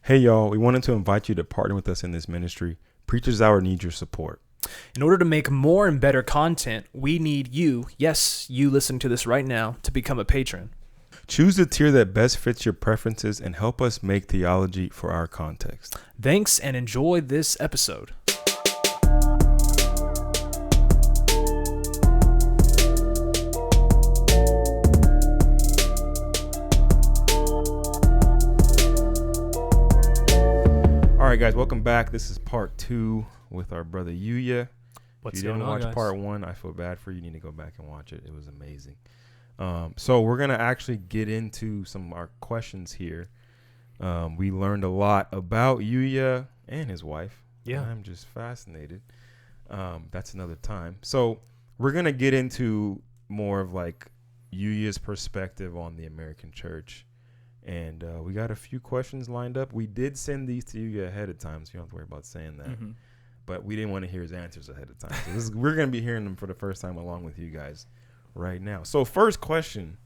Hey y'all, we wanted to invite you to partner with us in this ministry. Preachers Hour needs your support. In order to make more and better content, we need you, yes, you listening to this right now, to become a patron. Choose the tier that best fits your preferences and help us make theology for our context. Thanks and enjoy this episode. All right, guys, welcome back. This is part 2 with our brother Yuya. What's if you didn't going on, watch guys? part 1, I feel bad for you. You need to go back and watch it. It was amazing. So we're going to actually get into some of our questions here. We learned a lot about Yuya and his wife. Yeah. I'm just fascinated. That's another time. So we're going to get into more of like Yuya's perspective on the American church. And we got a few questions lined up. We did send these to you ahead of time, so you don't have to worry about saying that. Mm-hmm. But we didn't want to hear his answers ahead of time. So we're going to be hearing them for the first time along with you guys right now. So first question,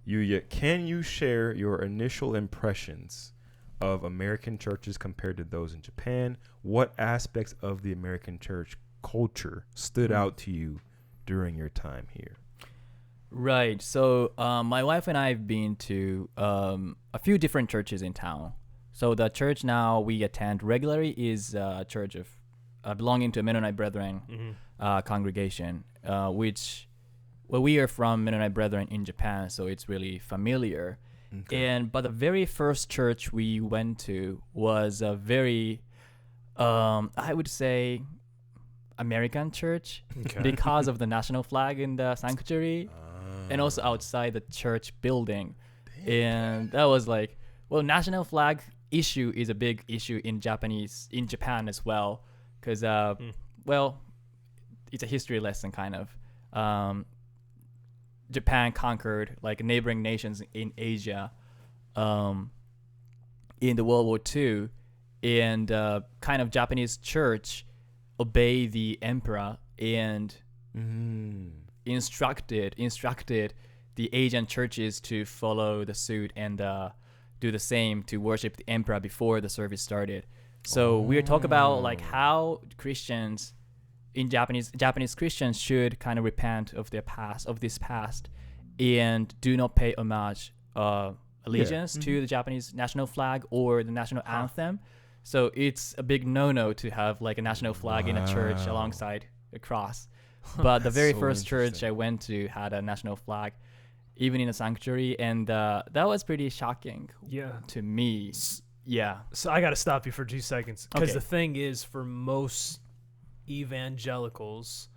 Yuya, can you share your initial impressions of American churches compared to those in Japan? What aspects of the American church culture stood out to you during your time here? Right. So my wife and I have been to a few different churches in town. So the church now we attend regularly is a church of belonging to Mennonite Brethren congregation, which we are from Mennonite Brethren in Japan, so it's really familiar. Okay. But the very first church we went to was a very, I would say, American church because of the national flag in the sanctuary. And also outside the church building. And that was like, well, national flag issue is a big issue in Japan as well. Because, well, it's a history lesson kind of. Japan conquered like neighboring nations in Asia in the World War II. And kind of Japanese church obey the emperor and instructed the Asian churches to follow the suit and do the same to worship the emperor before the service started. So we're talking about like how Christians in Japanese Christians should kind of repent of this past and do not pay homage allegiance to the Japanese national flag or the national anthem. So it's a big no-no to have like a national flag in a church alongside a cross. But the very first church I went to had a national flag, even in a sanctuary, and that was pretty shocking to me. Yeah. So I got to stop you for 2 seconds. Because the thing is, for most evangelicals,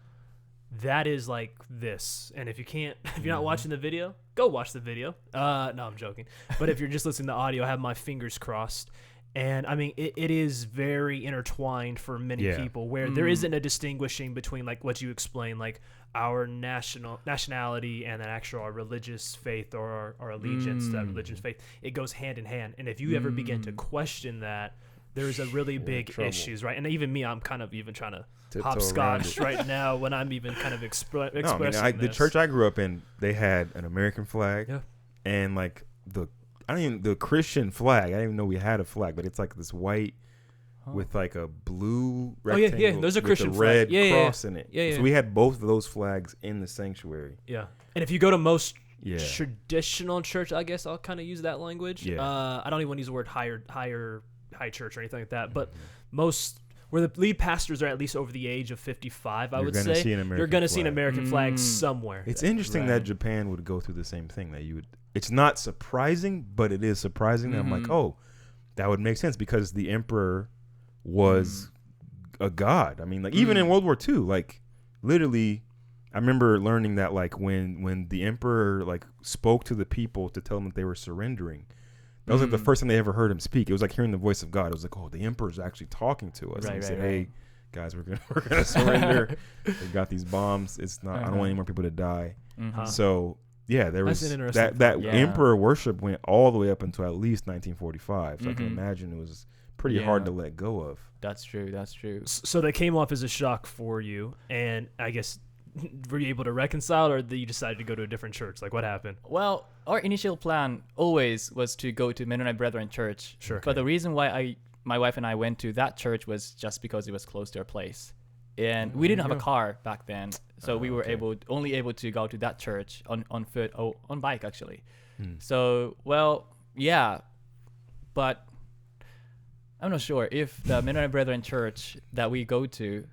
that is like this. And if you're not watching the video, go watch the video. No, I'm joking. But if you're just listening to audio, I have my fingers crossed. And I mean, it is very intertwined for many people where there isn't a distinguishing between like what you explain, like our nationality and then actual our religious faith or our allegiance to that religious faith. It goes hand in hand. And if you ever begin to question that, there's a really big issues, right? And even me, I'm kind of even trying to hopscotch right now when I'm even kind of expressing this. The church I grew up in, they had an American flag and like the Christian flag. I didn't even know we had a flag, but it's like this white with like a blue rectangle those are with Christian a red flags. cross in it. So we had both of those flags in the sanctuary. Yeah. And if you go to most traditional church, I guess I'll kind of use that language. I don't even want to use the word high church or anything like that, but most where the lead pastors are at least over the age of 55, I would say, you're going to see an American flag somewhere. It's interesting that Japan would go through the same thing that you would. It's not surprising, but it is surprising that I'm like, oh, that would make sense because the emperor was a god. I mean, like even in World War II, like literally, I remember learning that like when the emperor like spoke to the people to tell them that they were surrendering, that was like the first time they ever heard him speak. It was like hearing the voice of God. It was like, oh, the emperor's actually talking to us. And he said, hey, guys, we're gonna surrender. They've got these bombs. It's not. I don't want any more people to die. So. Yeah, there was that emperor worship went all the way up until at least 1945. So I can imagine it was pretty hard to let go of. That's true. So that came off as a shock for you, and I guess were you able to reconcile, or you decided to go to a different church? Like, what happened? Well, our initial plan always was to go to Mennonite Brethren Church. Sure. But the reason why my wife and I went to that church was just because it was close to our place. And we didn't have a car back then, so we were only able to go to that church on foot, on bike actually. So, well, yeah, but I'm not sure if the Mennonite Brethren Church that we go to,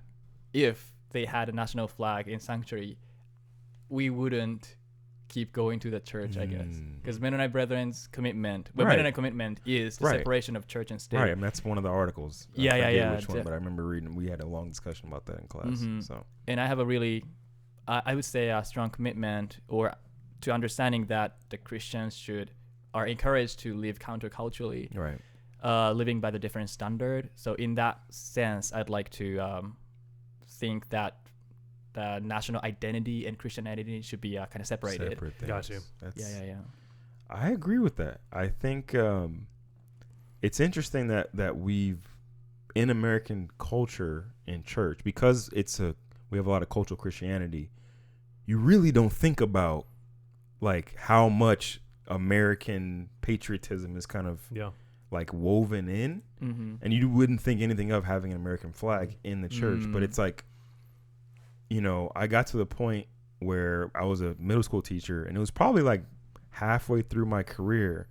if they had a national flag in sanctuary, we wouldn't keep going to the church, I guess, because Mennonite Brethren's commitment, Mennonite commitment is the separation of church and state. Right, and that's one of the articles. Yeah. Which one, but I remember reading. We had a long discussion about that in class. So, and I have a really, I would say, a strong commitment or to understanding that the Christians are encouraged to live counterculturally, right, living by the different standard. So in that sense, I'd like to think that the national identity and Christian identity should be kind of separated. Separate things. Got you. Yeah. I agree with that. I think it's interesting that we've, in American culture in church, because we have a lot of cultural Christianity, you really don't think about like how much American patriotism is kind of like woven in, and you wouldn't think anything of having an American flag in the church, but it's like, you know, I got to the point where I was a middle school teacher, and it was probably like halfway through my career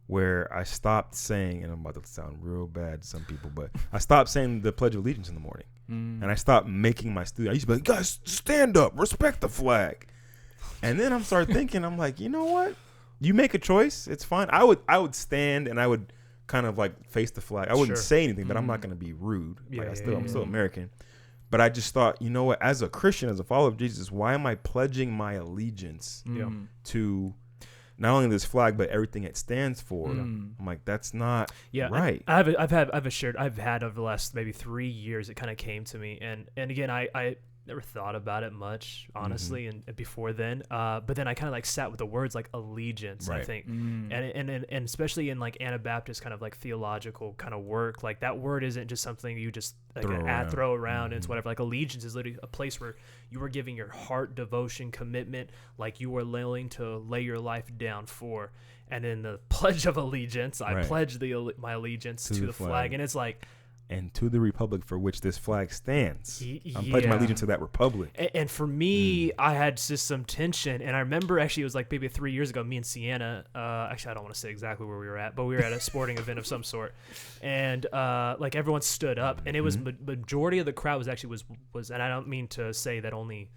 where I stopped saying, and I'm about to sound real bad to some people, but I stopped saying the Pledge of Allegiance in the morning. And I stopped making my students, I used to be like, guys, stand up, respect the flag. And then I started thinking, I'm like, you know what? You make a choice, it's fine. I would stand and I would kind of like face the flag. I wouldn't say anything, but I'm not going to be rude. I'm still American. But I just thought, you know what? As a Christian, as a follower of Jesus, why am I pledging my allegiance to not only this flag but everything it stands for? I'm like, that's not right. I've had over the last maybe 3 years. It kind of came to me, and again, I never thought about it much, honestly, and before then. But then I kind of like sat with the words like allegiance, I think, and especially in like Anabaptist kind of like theological kind of work, like that word isn't just something you just like throw around. And it's whatever. Like allegiance is literally a place where you are giving your heart, devotion, commitment, like you are willing to lay your life down for. And in the Pledge of Allegiance, I pledge my allegiance to the flag, and it's like, and to the republic for which this flag stands. I'm pledging my allegiance to that republic. And for me, I had just some tension. And I remember actually it was like maybe 3 years ago, me and Sienna, actually I don't want to say exactly where we were at, but we were at a sporting event of some sort. And like everyone stood up, and it was majority of the crowd was, and I don't mean to say that only,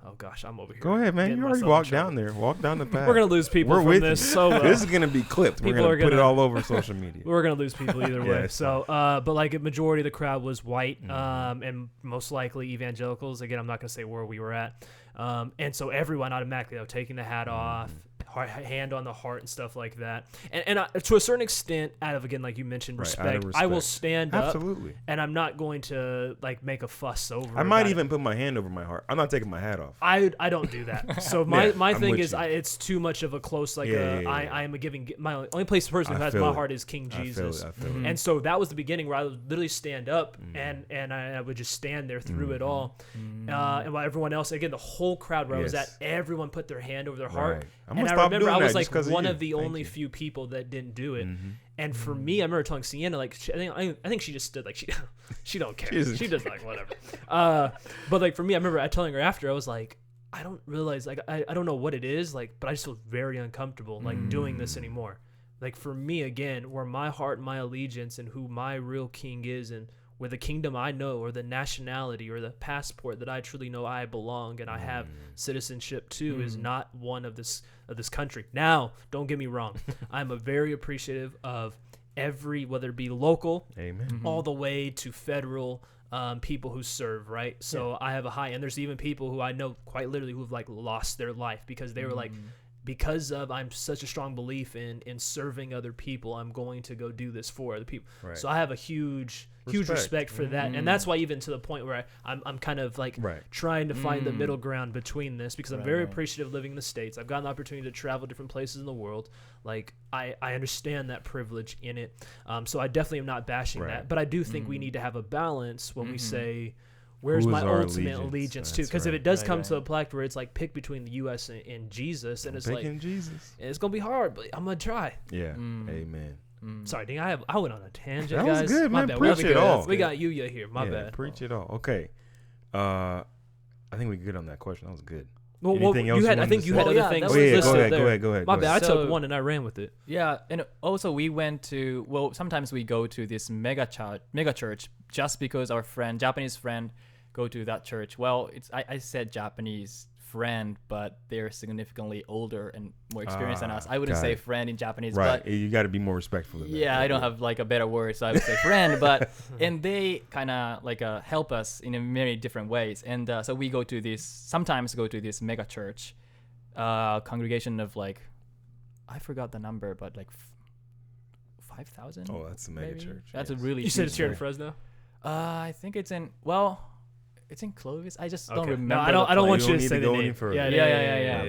oh gosh, I'm over here. Go ahead, man. You already walked down there. Walk down the path. We're gonna lose people from this. So this is gonna be clipped. We're gonna put it all over social media. We're gonna lose people either way. So, but like a majority of the crowd was white, and most likely evangelicals. Again, I'm not gonna say where we were at. And so everyone automatically, taking the hat off, hand on the heart and stuff like that. And to a certain extent, out of, again, like you mentioned, respect, I will stand up. Absolutely. And I'm not going to like make a fuss over I might even put my hand over my heart. I'm not taking my hat off. I don't do that. So my thing is, it's too much of a close, like I am a giving, my only person who has my heart is King Jesus. I feel it. And so that was the beginning where I would literally stand up and I would just stand there through it all. And while everyone else, again, the whole crowd where I was at, everyone put their hand over their heart. And I remember I was like one of the only few people that didn't do it. And for me, I remember telling Sienna, like, I think she just stood like, she don't care. She just like, whatever. But like for me, I remember telling her after, I was like, I don't realize, like, I don't know what it is, like, but I just feel very uncomfortable like doing this anymore. Like for me, again, where my heart and my allegiance and who my real king is, and where the kingdom I know, or the nationality or the passport that I truly know I belong and I have citizenship to, is not one of this country. Now, don't get me wrong. I'm a very appreciative of every, whether it be local, all the way to federal people who serve, right? So I have a high, and there's even people who I know quite literally who've like lost their life because they were like, because of I'm such a strong belief in serving other people, I'm going to go do this for other people. Right. So I have a huge respect for that, and that's why even to the point where I'm kind of like trying to find the middle ground between this, because I'm very appreciative of living in the States. I've gotten the opportunity to travel different places in the world. Like I understand that privilege in it. So I definitely am not bashing that, but I do think we need to have a balance when we say where's Who my is our ultimate allegiance? allegiance to? That's Because if right. it does Right, come right. to a point where it's like pick between the U.S. and Jesus, and it's like Picking Jesus. it's gonna be hard, but I'm gonna try. Yeah. Mm. Amen. Sorry, Ding, I went on a tangent, That was guys. good, My man. bad. Preach we it all. We got Yuya here. My Yeah, bad. Preach it all. Okay. I think we're good on that question. That was good. Well, Anything else you you had. I wanted think to you say? had Oh, other yeah, things. that Oh was yeah, listed go ahead, there. go ahead, go ahead. My go bad. ahead. I So- took one and I ran with it. Yeah, and also we went to, well, sometimes we go to this mega church just because our Japanese friend go to that church. Well, I said Japanese friend, but they're significantly older and more experienced than us. I wouldn't got say it. friend in Japanese, Right. but You got to be more respectful of that. yeah, I don't have like a better word, so I would say friend. But and they kind of like help us in a many different ways. And so we sometimes go to this mega church, congregation of like, I forgot the number, but like 5,000. Oh, that's a mega maybe? church. That's yes. a really. You said huge it's here in church. Fresno. I think it's in it's in Clovis. I just don't Okay. remember. No, I don't. I don't want You you don't to need say to the go name. any further. Yeah.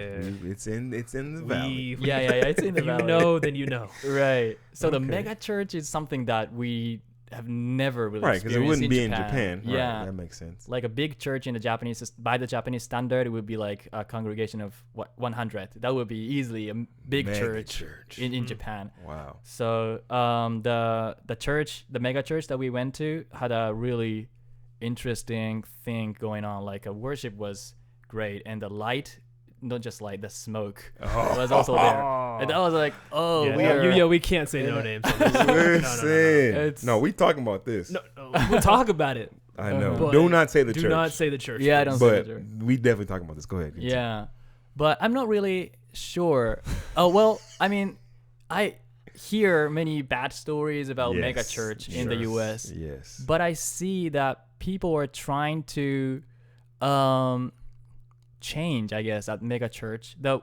It's in the valley. Yeah, it's in the You valley. know, then you know. Right. So the Okay. mega church is something that we have never really Right, because it experienced wouldn't be in Japan. Right, Yeah. that makes sense. Like a big church in the Japanese, by the Japanese standard, it would be like a congregation of 100. That would be easily a big Mega church in Japan. Wow. So the mega church that we went to had a really interesting thing going on. Like worship was great, and the light, not just light, the smoke was also there. And I was like, oh, Yeah, we can't say no names. On this. Listen. It's- No, we talking about this. No, we'll talk about it. I know. But Do not say the Do church. not say the church. Yeah, I please. don't say But the church. we definitely talking about this. Go ahead. continue. Yeah, but I'm not really sure. Oh well, I mean, I hear many bad stories about Yes, mega church in the yes, U.S. Yes. But I see that people are trying to change, I guess, at mega church. The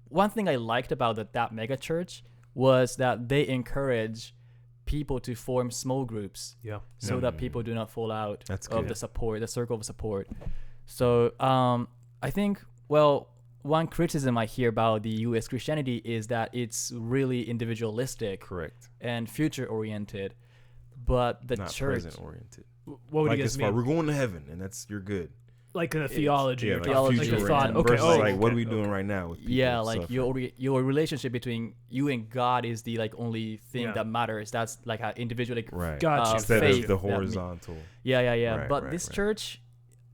one thing I liked about that mega church was that they encourage people to form small groups Yeah. so that people do not fall out That's of good. the circle of support. So I think, well, one criticism I hear about the U.S. Christianity is that it's really individualistic Correct. and future oriented, but the Not church, present oriented. What would Like you as guys far mean? we're going to heaven, and that's you're good. Like the theology. Yeah, or like theology like the future thought. oriented Okay. versus Oh, like what okay, are we okay. doing right now with people yeah, like suffering. your relationship between you and God is the like only thing Yeah. that matters. That's like how individually. Right. Got you. Instead faith of the that me- horizontal. Yeah. Right, But right, this right. church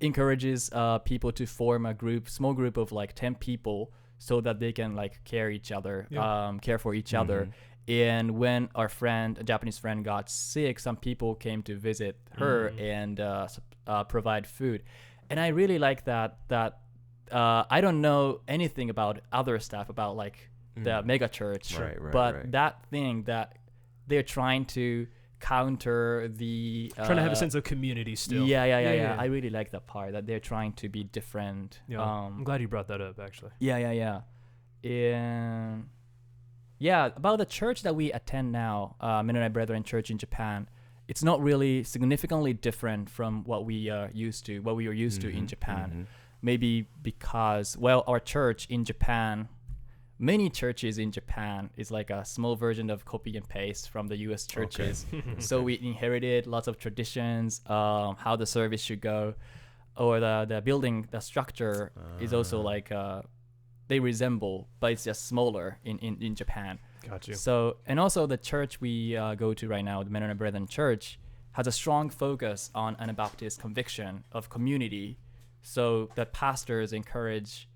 encourages people to form a small group of like 10 people, so that they can like care for each other. And when our a Japanese friend, got sick, some people came to visit her and provide food. And I really like that. I don't know anything about other stuff about like the mega church, Right, but that thing that they're trying to counter the Trying to have a sense of community still. Yeah. I really like that part, that they're trying to be different. Yeah. I'm glad you brought that up, actually. Yeah. And yeah, about the church that we attend now, Mennonite Brethren Church in Japan, it's not really significantly different from what we were used to in Japan. Maybe because, well, our church in Japan, many churches in Japan is like a small version of copy and paste from the U.S. churches. So we inherited lots of traditions, how the service should go, or the building, the structure is also like they resemble, but it's just smaller in Japan. Got you. So, and also the church we go to right now, the Mennonite Brethren Church, has a strong focus on Anabaptist conviction of community. So the pastors encourage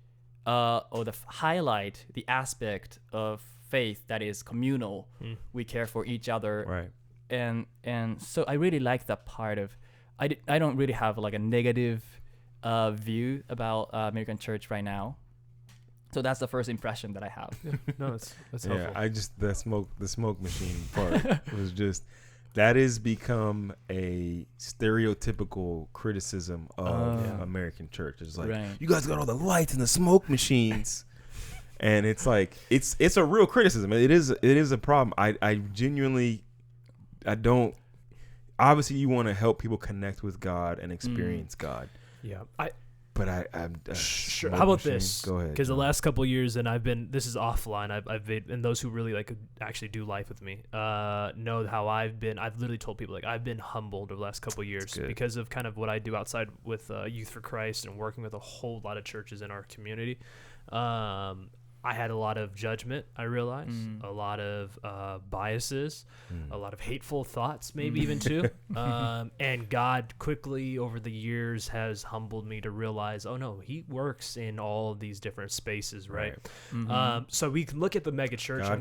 highlight the aspect of faith that is communal. We care for each other. Right. And so I really like that part of, I don't really have like a negative view about American church right now. So that's the first impression that I have. No, that's Yeah, helpful. I just the smoke machine part was just that has become a stereotypical criticism of American church. It's like you guys got all the lights and the smoke machines, and it's like it's a real criticism. It is a problem. I genuinely don't. Obviously, you want to help people connect with God and experience God. Yeah. But I'm sure. How about this? Go ahead. Because the last couple of years, and this is offline. I've been, and those who really like actually do life with me, know how I've literally told people like I've been humbled over the last couple of years because of kind of what I do outside with Youth for Christ and working with a whole lot of churches in our community. I had a lot of judgment, I realized, a lot of biases, a lot of hateful thoughts, maybe even too. And God quickly over the years has humbled me to realize, oh no, he works in all of these different spaces, right? So we can look at the mega church and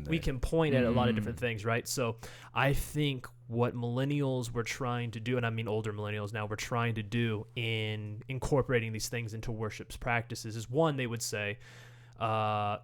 we can point at a lot of different things, right? So I think what millennials were trying to do, and I mean older millennials now, we're trying to do in incorporating these things into worship's practices is one, they would say,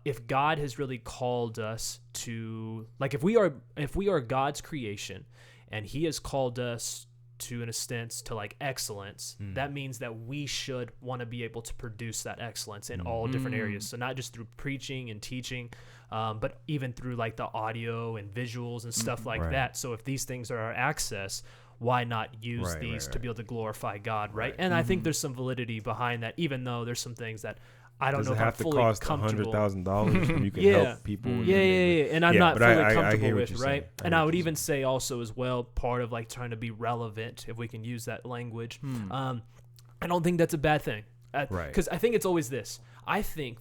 if God has really called us to, like, if we are God's creation and he has called us to, in a sense, to like excellence, that means that we should want to be able to produce that excellence in all different areas. So not just through preaching and teaching, but even through like the audio and visuals and stuff like that. So if these things are our access, why not use these to be able to glorify God, right? And I think there's some validity behind that, even though there's some things that I don't know if I'm fully comfortable. Does it have to cost $100,000 when you can help people? Yeah. And I'm not fully comfortable with, right? And I would even say also as well, part of like trying to be relevant, if we can use that language, I don't think that's a bad thing. Because I think it's always this. I think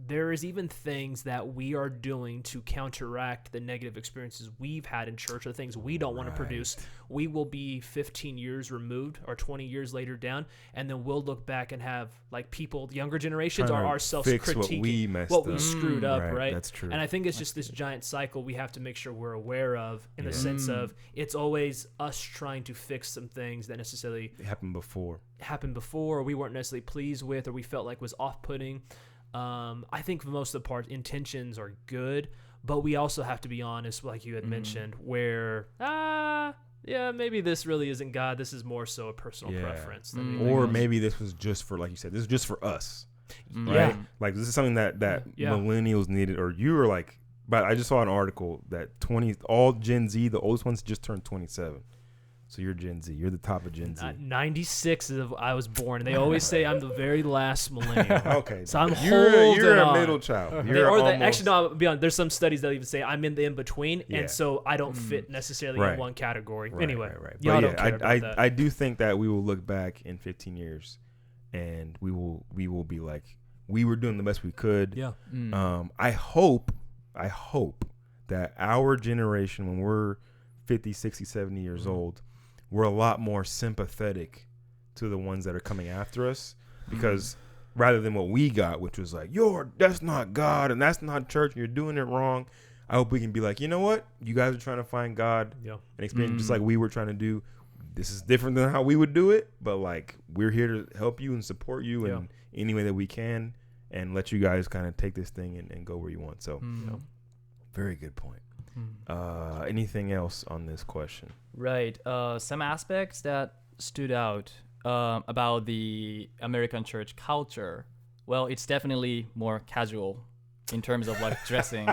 there is even things that we are doing to counteract the negative experiences we've had in church or things we don't want to produce. We will be 15 years removed or 20 years later down, and then we'll look back and have like people, the younger generations, are ourselves critiquing what we screwed up, right? That's true. And I think it's just this giant cycle we have to make sure we're aware of, in the sense of it's always us trying to fix some things that necessarily happened before, or we weren't necessarily pleased with, or we felt like was off-putting. I think for most of the part, intentions are good, but we also have to be honest, like you had mentioned, where maybe this really isn't God. This is more so a personal preference. Or maybe this was just for, like you said, this is just for us, right? Like this is something that millennials needed, or you were like. But I just saw an article that all Gen Z, the oldest ones, just turned 27. So you're Gen Z. You're the top of Gen Z. 96 is I was born. And they always say I'm the very last millennial. Okay. So I'm you're a middle child. Actually, no, I'll be honest. There's some studies that even say I'm in the in-between. And so I don't fit necessarily in one category. Anyway. Y'all don't care about that. I do think that we will look back in 15 years and we will be like, we were doing the best we could. Yeah. I hope that our generation, when we're 50, 60, 70 years old, we're a lot more sympathetic to the ones that are coming after us, because rather than what we got, which was like, that's not God and that's not church and you're doing it wrong. I hope we can be like, you know what? You guys are trying to find God and experience just like we were trying to do. This is different than how we would do it, but like we're here to help you and support you in any way that we can and let you guys kind of take this thing and go where you want. So very good point. Anything else on this question? Right. Some aspects that stood out about the American church culture. Well, it's definitely more casual in terms of like dressing,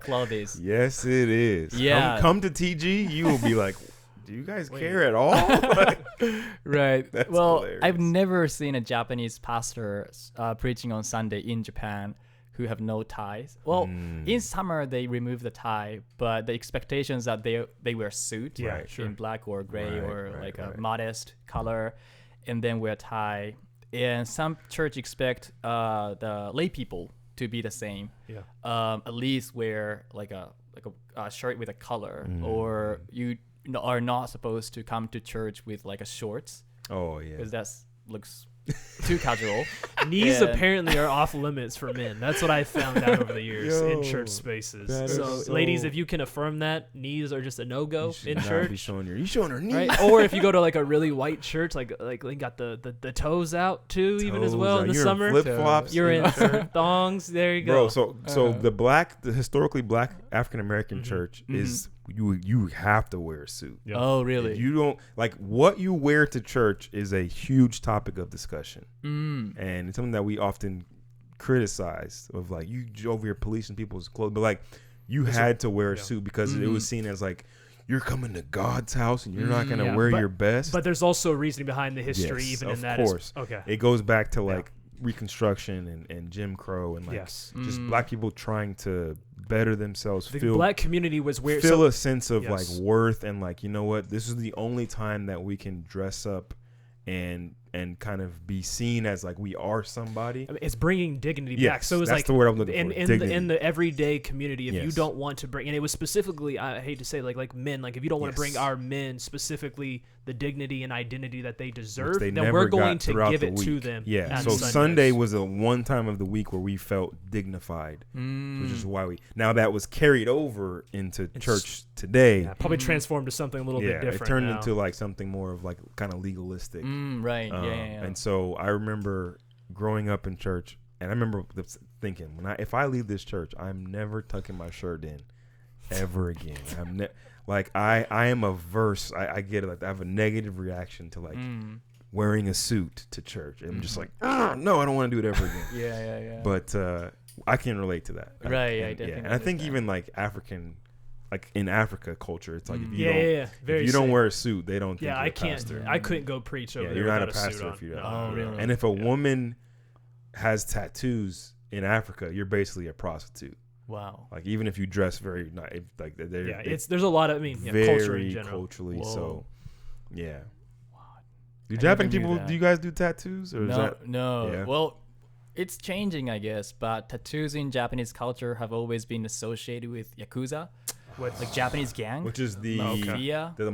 clothes. Yes, it is. Yeah. Come to TG, you will be like, do you guys care at all? Right. That's well, hilarious. I've never seen a Japanese pastor preaching on Sunday in Japan who have no ties. Well, in summer they remove the tie, but the expectations that they wear suit in black or gray or a modest color, and then wear tie. And some church expect the lay people to be the same. At least wear like a shirt with a color, or you are not supposed to come to church with like a shorts. Oh yeah, because that looks too casual. Knees apparently are off limits for men. That's what I found out over the years in church spaces. So ladies, if you can affirm that, knees are just a no-go in church. You showing her knees, right? Or if you go to like a really white church, like they got the toes out too, even as well in the summer. Flip flops. You're in thongs. There you go, bro. So the historically black African American church is. You have to wear a suit. Yep. Oh, really? If you don't like what you wear to church is a huge topic of discussion, and it's something that we often criticize of, like, you over here policing people's clothes, but like you had to wear a suit because it was seen as like you're coming to God's house and you're not going to wear your best. But there's also reasoning behind the history, Yes, even in of that. course. Okay. It goes back to like Reconstruction and Jim Crow and like just black people trying to better themselves. The black community was weird. Feel a sense of like worth and like, you know what, this is the only time that we can dress up and kind of be seen as like we are somebody. I mean, it's bringing dignity back. So it was that's like the word I'm looking for. In the everyday community, if you don't want to bring, and it was specifically, I hate to say like men, like if you don't want to bring our men specifically the dignity and identity that they deserve, then we're going to give it to them. Yeah. So Sunday was a one time of the week where we felt dignified, which is why now that was carried over into church today. Yeah, probably transformed to something a little bit different. It turned into like something more of like kind of legalistic. Right. And so I remember growing up in church, and I remember thinking, if I leave this church, I'm never tucking my shirt in ever again. I am averse. I get it. Like I have a negative reaction to like wearing a suit to church. I'm just like, no, I don't want to do it ever again. Yeah. But I can relate to that. Right. I definitely. And I think even like African. Like in Africa culture, it's like if you if you don't wear a suit, they don't think you're I a pastor. I couldn't go preach over there. You're not a without pastor if you don't. Oh, really? And if a woman has tattoos in Africa, you're basically a prostitute. Wow. Like even if you dress very nice, like there's a lot of very culture in general. Culturally. Whoa. So yeah. Wow. Do Japanese people? Do you guys do tattoos or no? Is that, no. Yeah. Well, it's changing, I guess. But tattoos in Japanese culture have always been associated with yakuza. Like Japanese gang, which is the mafia, the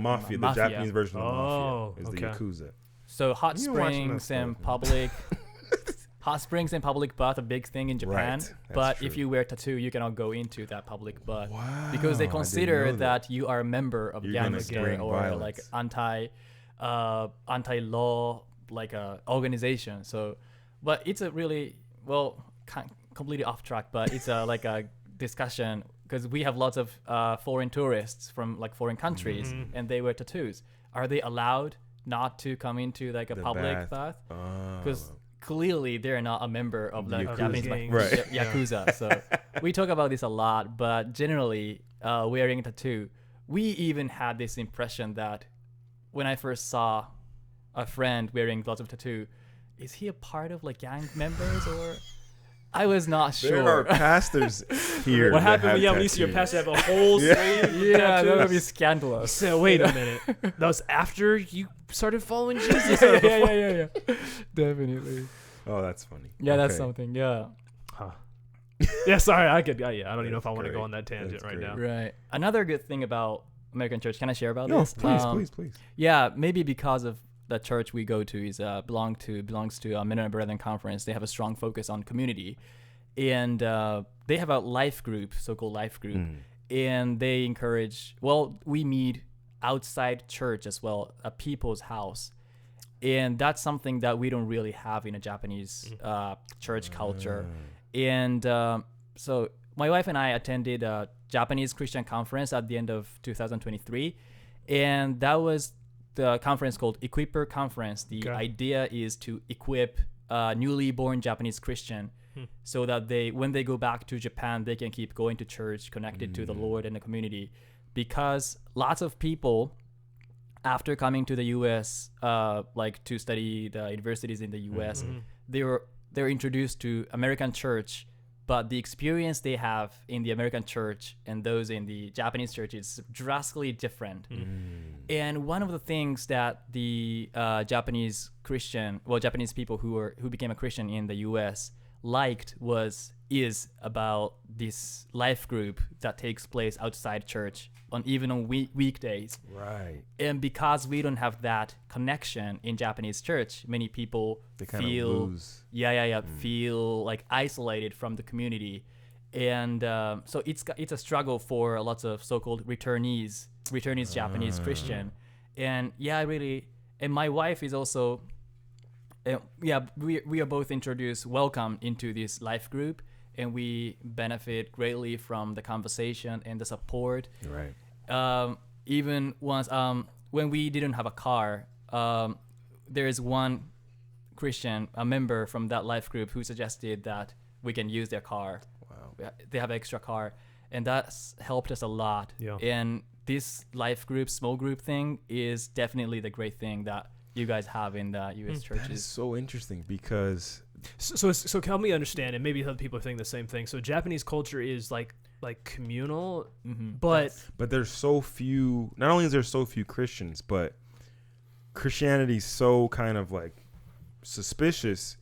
Japanese version of the mafia is the yakuza. So hot springs and public bath a big thing in Japan. Right. But true. if you wear tattoo, you cannot go into that public bath because they consider that you are a member of gang or violence. like anti-law like organization. So, but it's a really completely off track. But it's like a discussion. Because we have lots of foreign tourists from like foreign countries, and they wear tattoos. Are they allowed not to come into like a public bath? Because clearly they're not a member of the Japanese yakuza. So we talk about this a lot, but generally wearing a tattoo, we even had this impression that when I first saw a friend wearing lots of tattoo, is he a part of like gang members or? I was not sure. There are pastors here. What happened when you see your pastor have a whole sleeve? Yeah, that would be scandalous. So wait a minute. That was after you started following Jesus? Yeah. Definitely. Oh, that's funny. Yeah, that's something. Yeah. Huh. Yeah, sorry. I don't even know if I want to go on that tangent now. Right. Another good thing about American church. Can I share about this? No, please. Yeah, maybe because of the church we go to is belongs to Men and Brethren Conference. They have a strong focus on community, and they have a life group, so-called life group, and they encourage. Well, we meet outside church as well, a people's house, and that's something that we don't really have in a Japanese church culture. And so my wife and I attended a Japanese Christian conference at the end of 2023, and that was the conference called Equiper Conference. The idea is to equip newly born Japanese Christian so that when they go back to Japan, they can keep going to church, connected to the Lord and the community. Because lots of people, after coming to the U.S., like to study the universities in the U.S., they're introduced to American church, but the experience they have in the American church and those in the Japanese church is drastically different. And one of the things that the Japanese people who became a Christian in the U.S. liked is about this life group that takes place outside church on weekdays. Right. And because we don't have that connection in Japanese church, many people feel feel like isolated from the community. And so it's a struggle for lots of so-called returnees Japanese Christian. And and my wife is also we are both welcome into this life group, and we benefit greatly from the conversation and the support. Right. Even once when we didn't have a car, there is one Christian, a member from that life group, who suggested that we can use their car. Wow. They have an extra car, and that's helped us a lot. Yeah. And this life group, small group thing is definitely the great thing that you guys have in the U.S. churches. That is so interesting because So help me understand, and maybe other people are thinking the same thing. So Japanese culture is like communal, but there's so few. Not only is there so few Christians, but Christianity's so kind of like suspicious.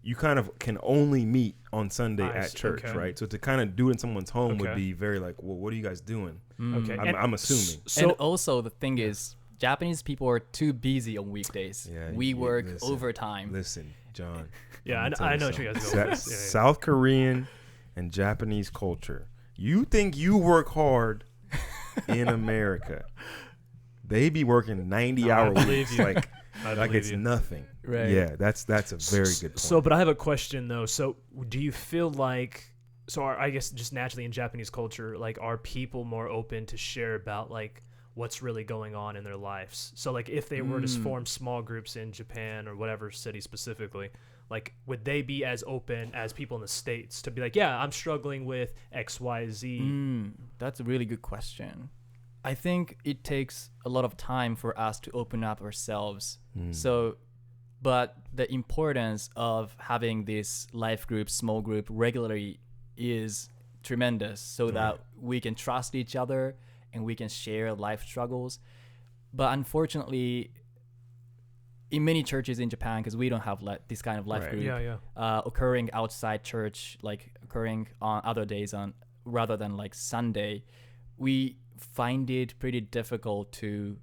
You kind of can only meet on Sunday at church, right? So to kind of do it in someone's home would be very like, well, what are you guys doing? Okay, I'm assuming. And also the thing is, Japanese people are too busy on weekdays. Yeah, we work overtime. Listen, John. Yeah, I know what you guys go. South Korean and Japanese culture. You think you work hard in America? They be working 90-hour weeks like it's nothing. Right. Yeah, that's a very good point. So, but I have a question though. So, do you feel like I guess just naturally in Japanese culture, like, are people more open to share about like what's really going on in their lives? So, like, if they were to form small groups in Japan or whatever city specifically, like, would they be as open as people in the States to be like, yeah, I'm struggling with X, Y, Z? That's a really good question. I think it takes a lot of time for us to open up ourselves. So, but the importance of having this life group, small group regularly is tremendous, so that we can trust each other and we can share life struggles. But unfortunately, in many churches in Japan, because we don't have this kind of life group occurring outside church, like occurring on other days rather than like Sunday, we find it pretty difficult to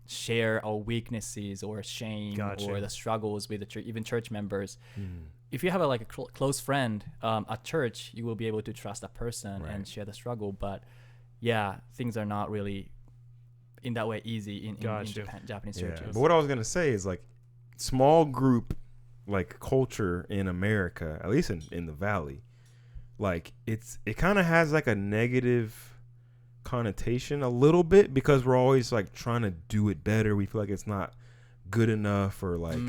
share our weaknesses or shame or the struggles with even church members. If you have a close friend at church, you will be able to trust that person and share the struggle. But yeah, things are not really in that way easy in Japanese churches. But what I was gonna say is, like, small group like culture in America, at least in the Valley, like it kind of has like a negative connotation a little bit, because we're always like trying to do it better. We feel like it's not good enough, or like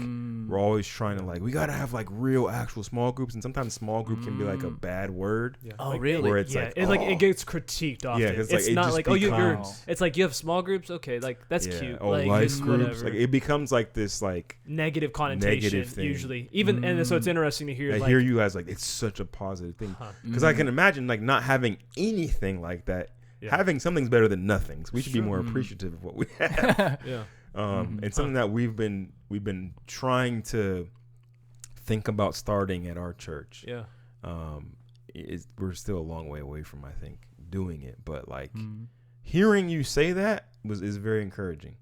we're always trying to like, we gotta have like real actual small groups, and sometimes small group can be like a bad word. Oh, really? Where it's it gets critiqued often. It's like, not like, you're it's like, you have small groups, okay, like that's cute. Oh, like, life groups, like it becomes like this like negative connotation usually. Even and so it's interesting to hear. I hear you guys like, it's such a positive thing, because I can imagine like not having anything like that. Having something's better than nothing. So we should be more appreciative of what we have. And something that we've been trying to think about starting at our church. We're still a long way away from, I think, doing it. But like hearing you say that is very encouraging.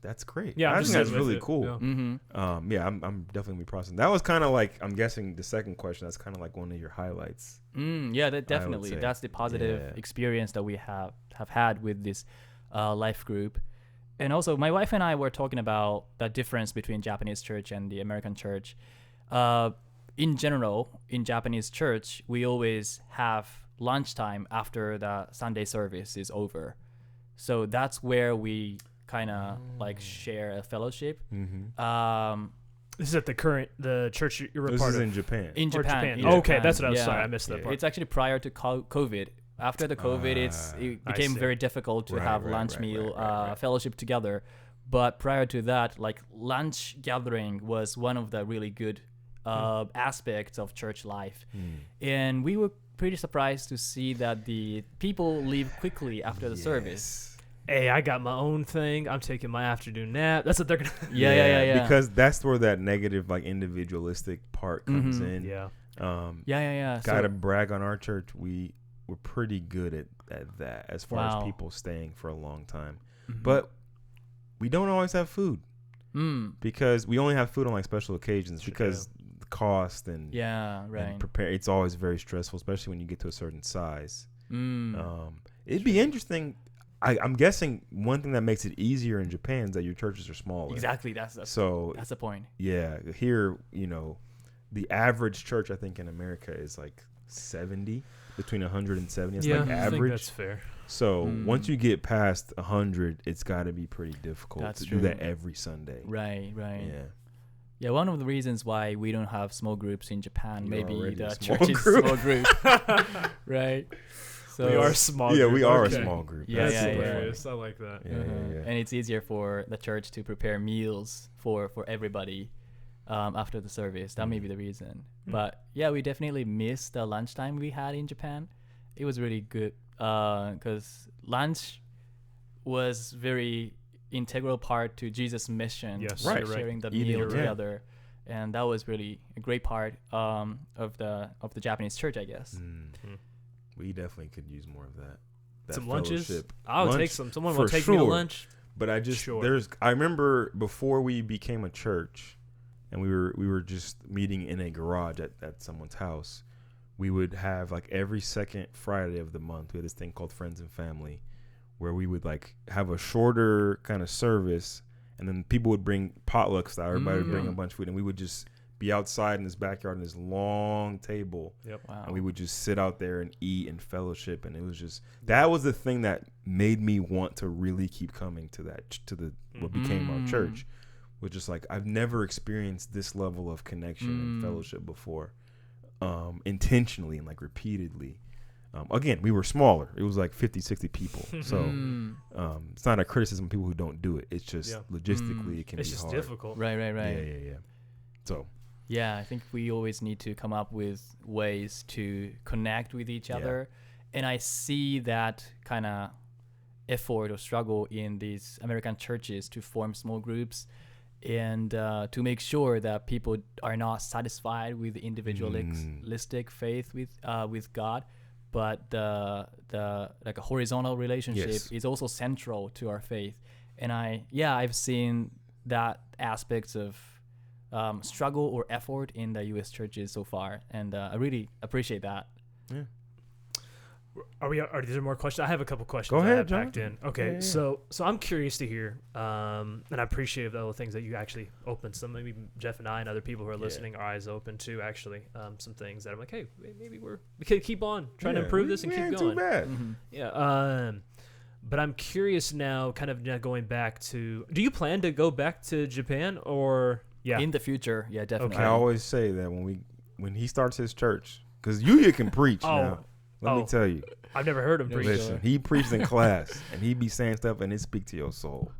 That's great. Yeah, I think that's really cool. Yeah. I'm definitely processing. That was kind of like, I'm guessing the second question, that's kind of like one of your highlights. Yeah, that definitely. That's the positive experience that we have had with this life group. And also, my wife and I were talking about the difference between Japanese church and the American church. In general, in Japanese church, we always have lunchtime after the Sunday service is over. So that's where we kind of like share a fellowship. This is at the church you're a part of. This is in Japan. In Japan. Okay, that's what I was sorry. I missed that part. It's actually prior to COVID. After the COVID, it became very difficult to have lunch meal fellowship together. But prior to that, like, lunch gathering was one of the really good aspects of church life. And we were pretty surprised to see that the people leave quickly after the service. Hey, I got my own thing. I'm taking my afternoon nap. That's what they're gonna. Yeah. Because that's where that negative, like, individualistic part comes in. Gotta brag on our church. We're pretty good at that as far as people staying for a long time. But we don't always have food because we only have food on like special occasions because the cost and prepare. It's always very stressful, especially when you get to a certain size. It'd be interesting. I'm guessing one thing that makes it easier in Japan is that your churches are smaller. Exactly. That's the point. Yeah. Here, the average church, I think, in America is like 70, between 100 and 70. It's like average. I think that's fair. So once you get past 100, it's got to be pretty difficult to do that every Sunday. Right. Yeah, one of the reasons why we don't have small groups in Japan, maybe the church is small group. Right. So we are a small Yeah, group. we are Okay. a small group. Yeah, That's yeah, yeah. hilarious. I like that. Yeah, yeah. And it's easier for the church to prepare meals for everybody after the service. That may be the reason. But yeah, we definitely missed the lunchtime we had in Japan. It was really good because lunch was very integral part to Jesus' mission. Yes, Right. you're right. Sharing the Eating, meal yeah. together. And that was really a great part of the Japanese church, I guess. We definitely could use more of that. Some lunches. fellowship. I'll Lunch, take some. Someone for will take me to sure. lunch. But I just Sure. I remember before we became a church, and we were just meeting in a garage at someone's house. We would have like every second Friday of the month. We had this thing called Friends and Family, where we would like have a shorter kind of service, and then people would bring potluck style. Everybody would bring a bunch of food, and we would just be outside in this backyard in this long table. Yep. Wow. And we would just sit out there and eat and fellowship, and it was just that was the thing that made me want to really keep coming to what became our church, was just like I've never experienced this level of connection and fellowship before, intentionally and like repeatedly. Again, we were smaller. It was like 50, 60 people. So it's not a criticism of people who don't do it. It's just logistically it can It's be just hard. difficult. Right. Yeah. So Yeah, I think we always need to come up with ways to connect with each other. And I see that kind of effort or struggle in these American churches to form small groups and to make sure that people are not satisfied with the individualistic faith with God, but the like a horizontal relationship is also central to our faith. And I've seen that aspects of struggle or effort in the U.S. churches so far, and I really appreciate that. yeah. Are there more questions? I have a couple questions. Go I ahead, have packed Jonathan. in. Okay, Yeah. so I'm curious to hear, and I appreciate all the things that you actually opened. Some maybe Jeff and I and other people who are listening are eyes open to actually some things that I'm like, hey, maybe we can keep on trying to improve this and keep ain't going. Too bad. Yeah. But I'm curious now, kind of now going back to. Do you plan to go back to Japan or? Yeah. In the future, yeah, definitely. I always say that when he starts his church, because Yuya can preach now. Let me tell you. I've never heard him preach. Listen, he preached in class, and he be saying stuff, and it speak to your soul.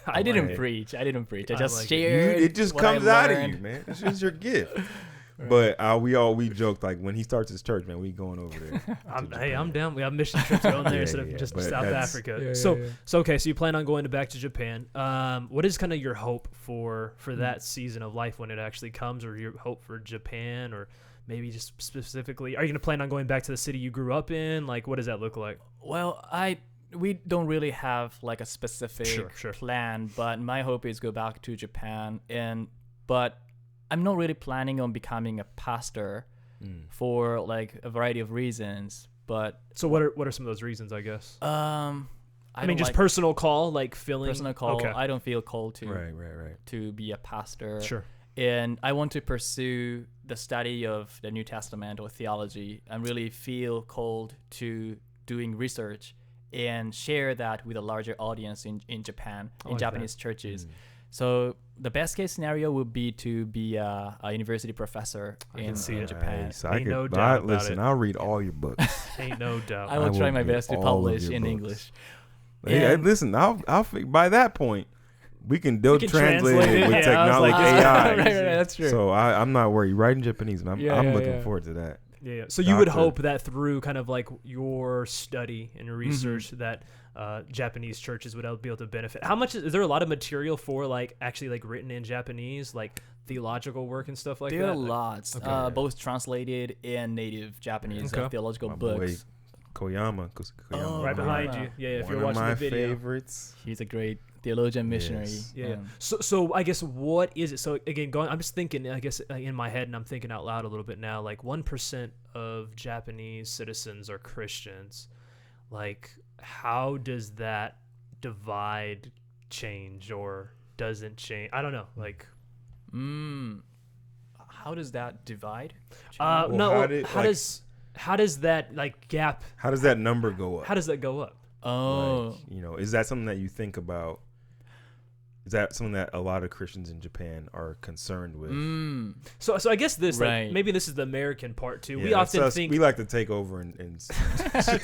I didn't preach. I just like it. shared. It just what I comes out of learned. you, man. It's just your gift. But we joked like when he starts his church, man, we going over there. I'm down. We have mission trips going there instead of just but South that's- Africa. So okay, so you plan on going back to Japan. What is kind of your hope for that season of life when it actually comes, or your hope for Japan, or maybe just specifically, are you gonna plan on going back to the city you grew up in? Like, what does that look like? Well, we don't really have like a specific Sure. plan, but my hope is go back to Japan, but I'm not really planning on becoming a pastor for like a variety of reasons. But So what are some of those reasons? I guess. I mean, just personal call, like feeling. personal call. Okay. I don't feel called to Right. to be a pastor. Sure. And I want to pursue the study of the New Testament or theology and really feel called to doing research and share that with a larger audience in Japan, in Japanese churches. So the best case scenario would be to be a university professor in Japan. Nice. Ain't no doubt about listen, it. I'll read all your books. Ain't no doubt. I will try my get best to all of publish your in books. English. Hey, And- listen, I'll by that point, we can translate translate it it. with Yeah, I was technology, like, AI. right, that's true. So I'm not worried. Writing Japanese, man. I'm looking yeah. forward to that. Yeah. So you would Doctor. hope that through kind of like your study and research that Japanese churches would be able to benefit. How much is there a lot of material for like actually like written in Japanese, like theological work and stuff like There that? are lots, both translated and native Japanese theological My books. boy Koyama. Koyama. Right behind you. Yeah, if you're watching the video. One of my favorites. He's a great theologian missionary. Yes. Yeah. So I guess what is it? So again, I'm just thinking, I guess in my head, and I'm thinking out loud a little bit now. Like 1% of Japanese citizens are Christians. Like, how does that divide change or doesn't change? I don't know. Like, How does that divide? how does that like gap? How does that number go up? How does that go up? Oh, Like, is that something that you think about? is that something that a lot of Christians in Japan are concerned with? So I guess this, Right. like, maybe this is the American part too. Yeah, We that's often us. think We like to take over and I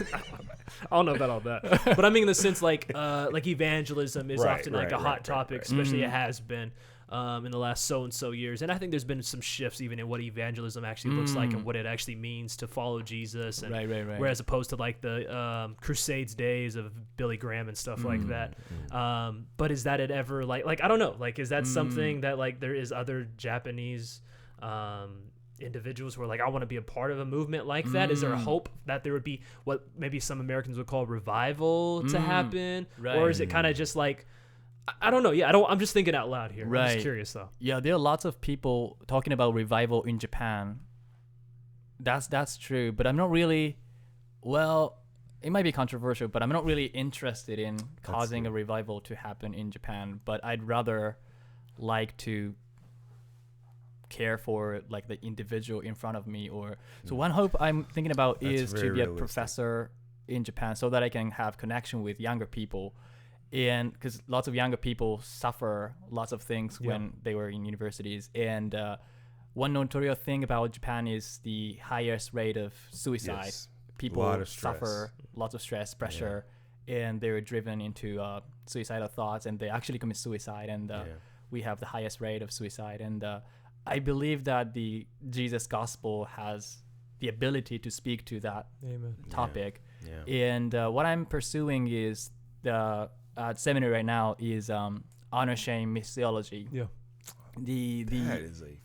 don't know about all that, but I mean in the sense like evangelism is Right, often like a right, hot right, topic, right. especially it has been in the last so and so years. And I think there's been some shifts even in what evangelism actually looks like and what it actually means to follow Jesus. And Right. whereas opposed to like the Crusades days of Billy Graham and stuff like that. But is that it ever like I don't know, like is that something that like there is other Japanese individuals who are like, I want to be a part of a movement like that? Is there a hope that there would be what maybe some Americans would call revival to happen? Right. Or is it kind of just like, I don't know. Yeah, I'm just thinking out loud here. I'm Right. just curious though. Yeah, there are lots of people talking about revival in Japan. That's true, but I'm not really. Well, it might be controversial, but I'm not really interested in causing a revival to happen in Japan. But I'd rather like to care for like the individual in front of me. Or so one hope I'm thinking about is to be a professor in Japan, so that I can have connection with younger people. And because lots of younger people suffer lots of things when they were in universities. And one notorious thing about Japan is the highest rate of suicide. Yes. People suffer lots of stress, pressure, and they're driven into suicidal thoughts, and they actually commit suicide. And we have the highest rate of suicide. And I believe that the Jesus gospel has the ability to speak to that topic. Yeah. And what I'm pursuing is the seminary right now is honor shame missiology. Yeah. That is the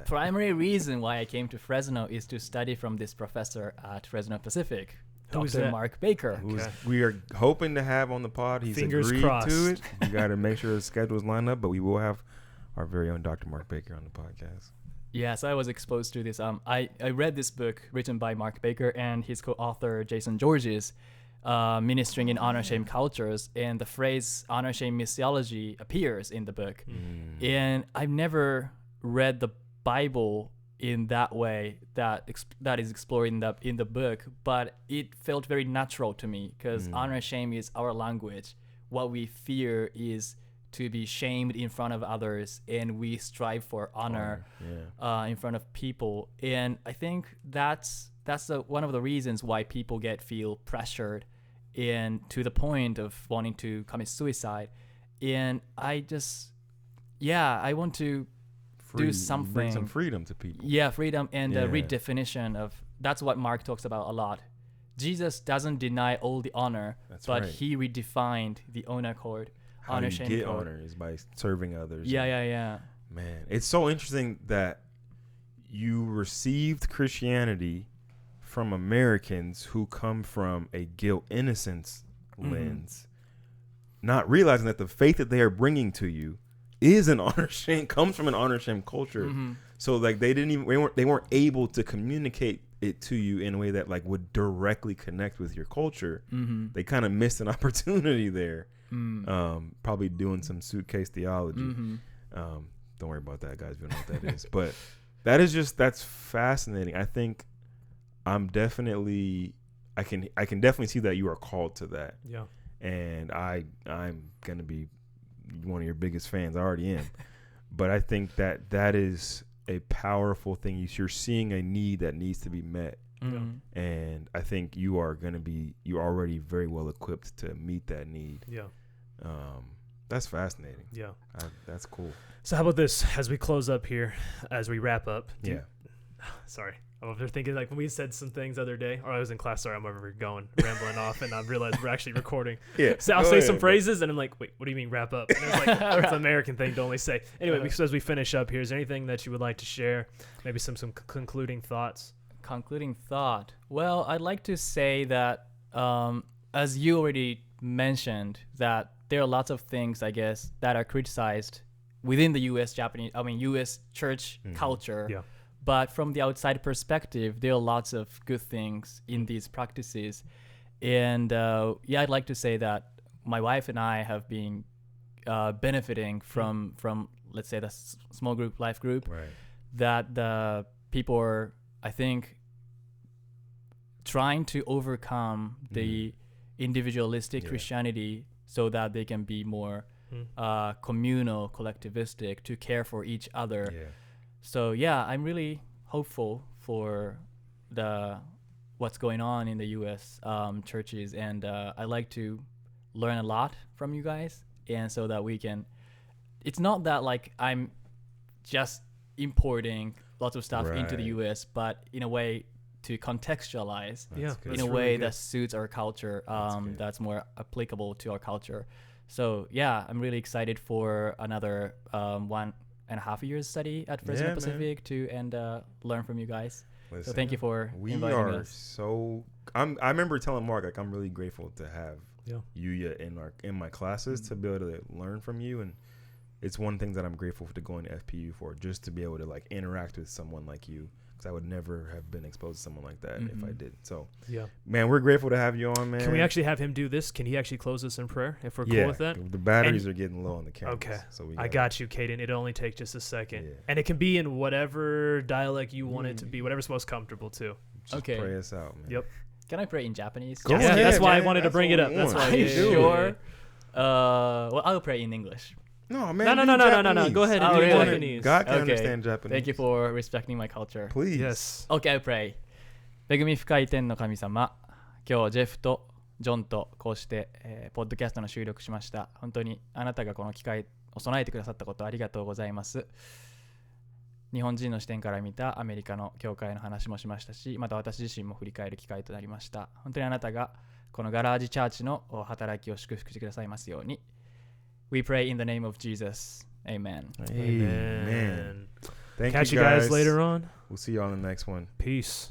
primary reason why I came to Fresno is to study from this professor at Fresno Pacific, Who's Dr. that? Mark Baker. We are hoping to have on the pod. He's Fingers agreed crossed. to it. We got to make sure the schedules line up, but we will have our very own Dr. Mark Baker on the podcast. Yeah, so I was exposed to this. I read this book written by Mark Baker and his co-author Jason Georges, ministering in honor shame cultures, and the phrase honor shame missiology appears in the book. And I've never read the Bible in that way that is explored in the book, but it felt very natural to me because honor shame is our language. What we fear is to be shamed in front of others, and we strive for honor in front of people. And I think that's one of the reasons why people feel pressured and to the point of wanting to commit suicide. And I want to do something, bring some freedom to people. Yeah, freedom and redefinition of that's what Mark talks about a lot. Jesus doesn't deny all the honor, he redefined the honor code. How honor you shame get code. honor is by serving others. Yeah. Man, it's so interesting that you received Christianity from Americans who come from a guilt innocence lens, not realizing that the faith that they are bringing to you is an honor shame, comes from an honor shame culture. So like they weren't able to communicate it to you in a way that like would directly connect with your culture. They kind of missed an opportunity there. Probably doing some suitcase theology. Don't worry about that, guys. If you don't know what that is, but that's fascinating. I think I can definitely see that you are called to that. Yeah. And I'm gonna be one of your biggest fans. I already am. But I think that is a powerful thing. You're seeing a need that needs to be met. And I think you're already very well equipped to meet that need. Yeah. That's fascinating. Yeah. That's cool. So how about this as we close up here, as we wrap up? Sorry. I'm over there thinking like when we said some things the other day, or I was in class, sorry, I'm over going, rambling off, and I realized we're actually recording. So I'll say some phrases, and I'm like, wait, what do you mean wrap up? And it's like, it's an American thing to only say. Anyway, as we finish up here, is there anything that you would like to share? Maybe some concluding thoughts? Concluding thought. Well, I'd like to say that, as you already mentioned, that there are lots of things, I guess, that are criticized within the U.S. church culture. Yeah. But from the outside perspective, there are lots of good things in these practices. And I'd like to say that my wife and I have been benefiting from let's say the small group, life group, that the people are, I think, trying to overcome the individualistic Christianity so that they can be more communal, collectivistic, to care for each other. Yeah. So yeah, I'm really hopeful for what's going on in the U.S. Churches, and I like to learn a lot from you guys, and so that we can. It's not that like I'm just importing lots of stuff into the U.S., but in a way to contextualize in a way that suits our culture, that's more applicable to our culture. So yeah, I'm really excited for another 1.5 years study at Fresno Pacific and learn from you guys. Listen, so thank you for inviting us. I remember telling Mark, like, I'm really grateful to have Yuya in my classes to be able to learn from you, and it's one thing that I'm grateful to going to FPU for, just to be able to like interact with someone like you, because I would never have been exposed to someone like that if I didn't. So man, we're grateful to have you on, man. Can we actually have him do this? Can he actually close us in prayer if we're cool with that? The batteries are getting low on the camera. Okay, so I got you, Kaden. It'll only take just a second, and it can be in whatever dialect you want it to be, whatever's most comfortable too. Just pray us out, man. Yep. Can I pray in Japanese? Go ahead, that's why man. I wanted to bring it up. That's why. Are you sure? Well, I'll pray in English. No, man. No. Go ahead and do Japanese. God can understand Japanese. Thank you for respecting my culture. Please. Yes. Okay, I'll pray. 恵み深い天の神様、今日ジェフとジョンとこうして、ポッドキャストの収録しました。本当にあなたがこの機会を備えてくださったことありがとうございます。日本人の視点から見たアメリカの教会の話もしましたし、また私自身も振り返る機会となりました。本当にあなたがこのガラージチャーチの働きを祝福してくださいますように。We pray in the name of Jesus. Amen. Amen. Thank Catch you guys later on. We'll see you on the next one. Peace.